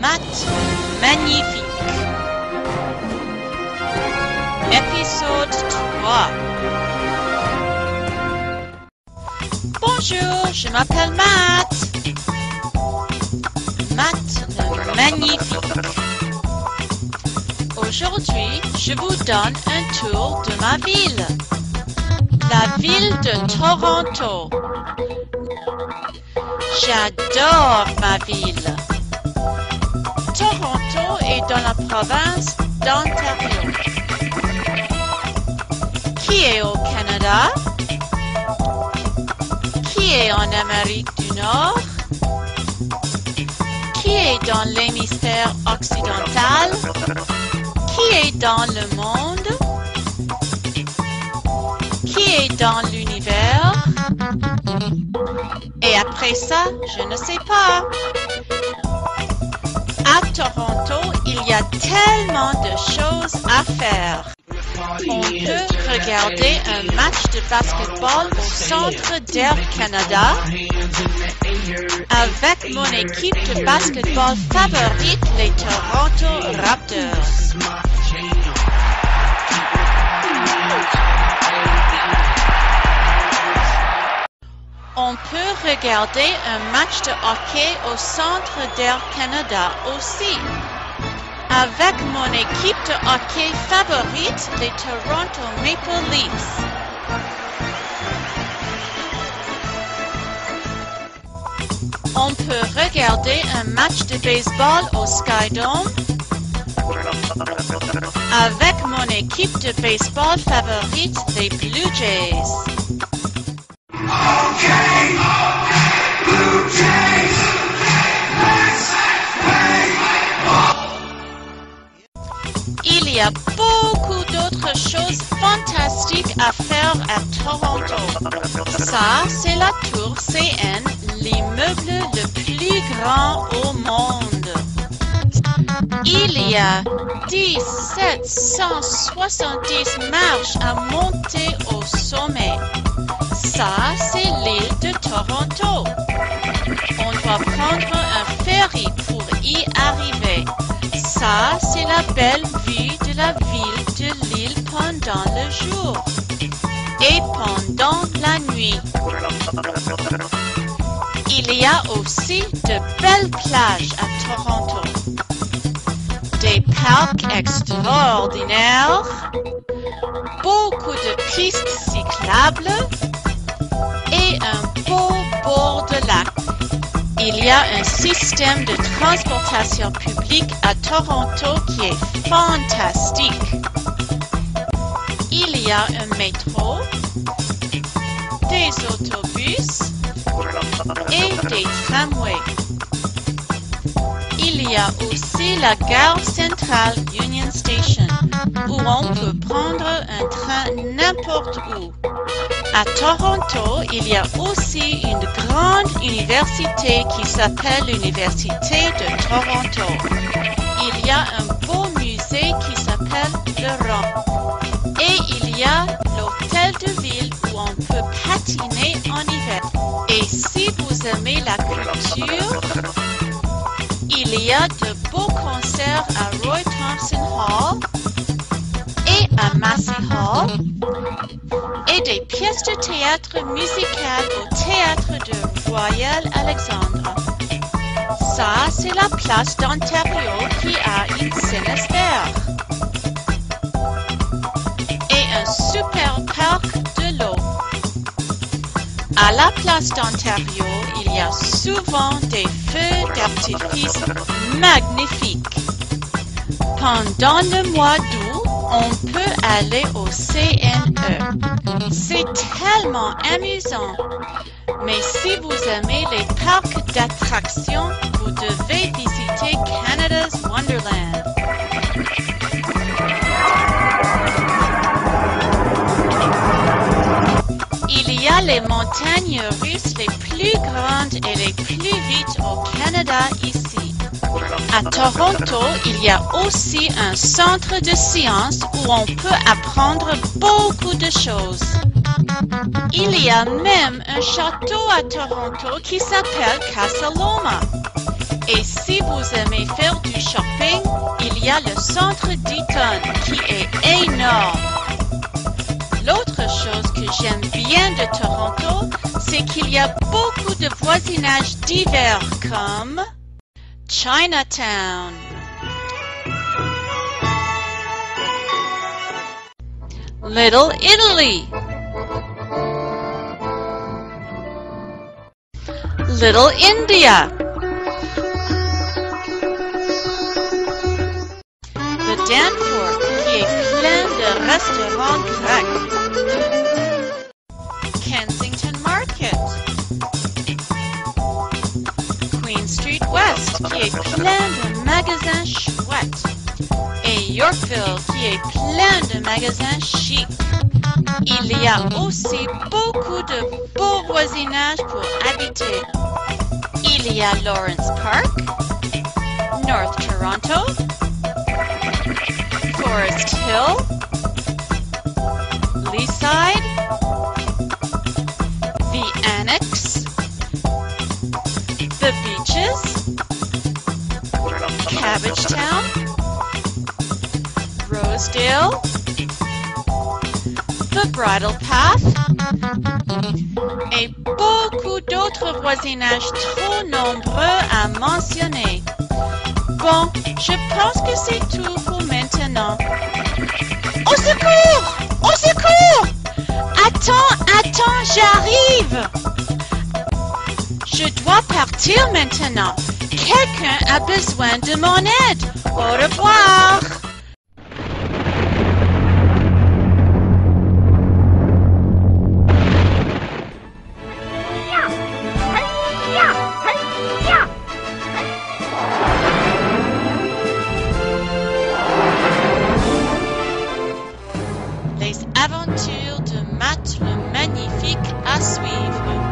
Maths magnifique. Épisode 3. Bonjour, je m'appelle Maths. Maths le magnifique. Aujourd'hui, je vous donne un tour de ma ville. La ville de Toronto. J'adore ma ville. Toronto est dans la province d'Ontario. Qui est au Canada? Qui est en Amérique du Nord? Qui est dans l'hémisphère occidental? Qui est dans le monde? Qui est dans l'univers? Et après ça, je ne sais pas. À Toronto, il y a tellement de choses à faire. On peut regarder un match de basketball au Centre d'Air Canada avec mon équipe de basketball favorite, les Toronto Raptors. On peut regarder un match de hockey au Centre d'Air Canada aussi, avec mon équipe de hockey favorite, les Toronto Maple Leafs. On peut regarder un match de baseball au Skydome avec mon équipe de baseball favorite, les Blue Jays. Okay, Blue Jays, let's play ball. Il y a beaucoup d'autres choses fantastiques à faire à Toronto. Ça, c'est la tour CN, l'immeuble le plus grand au monde. Il y a 1770 marches à monter au sommet. Ça, c'est l'île de Toronto. On doit prendre un ferry pour y arriver. Ça, c'est la belle vue de la ville de l'île pendant le jour et pendant la nuit. Il y a aussi de belles plages à Toronto, des parcs extraordinaires, beaucoup de pistes cyclables et un beau bord de lac. Il y a un système de transportation publique à Toronto qui est fantastique. Il y a un métro, des autobus et des tramways. Il y a aussi la gare centrale Union Station où on peut prendre un train n'importe où. À Toronto, il y a aussi une grande université qui s'appelle l'Université de Toronto. Il y a un beau musée qui s'appelle le ROM. Et il y a l'hôtel de ville où on peut patiner en hiver. Et si vous aimez la culture, il y a de beaux concerts à Roy Thompson Hall et à Massey Hall et des pièces de théâtre musicales au théâtre de Royal Alexandre. Ça, c'est la place d'Ontario qui a une Cinespère et un super parc de l'eau. À la place d'Ontario, il y a souvent des feux d'artifice magnifiques. Pendant le mois d'août, on peut aller au CNE. C'est tellement amusant. Mais si vous aimez les parcs d'attractions, vous devez visiter Canada's Wonderland. Il y a les montagnes russes les plus grandes et les plus vite au Canada ici. À Toronto, il y a aussi un centre de sciences où on peut apprendre beaucoup de choses. Il y a même un château à Toronto qui s'appelle Casa Loma. Et si vous aimez faire du shopping, il y a le centre d'Eaton qui est énorme. L'autre chose que j'aime bien de Toronto, c'est qu'il y a beaucoup de voisinages divers comme Chinatown, Little Italy, Little India, le Danforth qui est plein de restaurants grecs, Kensington Market, Queen Street West qui est plein de magasins chouettes et Yorkville qui est plein de magasins chics. Il y a aussi beaucoup de beaux voisinages pour habiter. Il y a Lawrence Park, North Toronto, Forest Hill, Leaside, the Annex, the Beaches, Cabbagetown, Rosedale, the Bridle Path et beaucoup d'autres voisinages trop nombreux à mentionner. Bon, je pense que c'est tout pour maintenant. Au secours! Au secours! Attends, j'arrive! Je dois partir maintenant. Quelqu'un a besoin de mon aide. Au revoir! Les aventures de Matt le Magnifique à suivre.